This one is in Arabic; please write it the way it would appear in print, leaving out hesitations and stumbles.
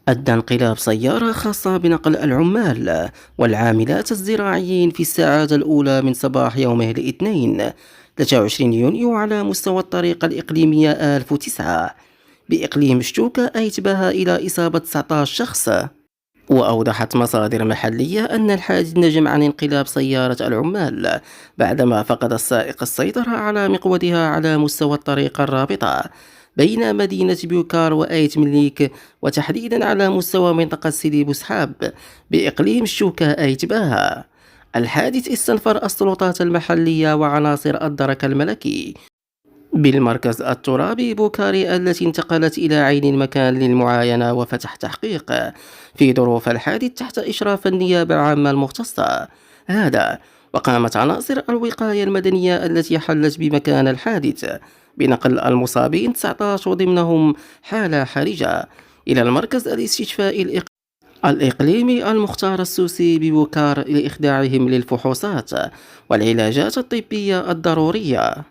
أدى انقلاب سيارة خاصة بنقل العمال والعاملات الزراعيين في الساعات الأولى من صباح يومه الاثنين 23 يونيو على مستوى الطريق الإقليمية 1009 بإقليم شتوكا، أي تباهى إلى إصابة 19 شخص. وأوضحت مصادر محلية أن الحادث نجم عن انقلاب سيارة العمال بعدما فقد السائق السيطرة على مقودها على مستوى الطريق الرابطة بين مدينة بيوكار وآيت مليك، وتحديدا على مستوى منطقة سيدي بوسحاب بإقليم شوكا آيت باها. الحادث استنفر السلطات المحلية وعناصر الدرك الملكي بالمركز الترابي بوكاري التي انتقلت إلى عين المكان للمعاينة وفتح تحقيق في ظروف الحادث تحت إشراف النيابة العامة المختصة. هذا وقامت عناصر الوقاية المدنية التي حلت بمكان الحادث بنقل المصابين 19 وضمنهم حالة حرجة إلى المركز الاستشفائي الإقليمي المختار السوسي ببوكار لإخضاعهم للفحوصات والعلاجات الطبية الضرورية.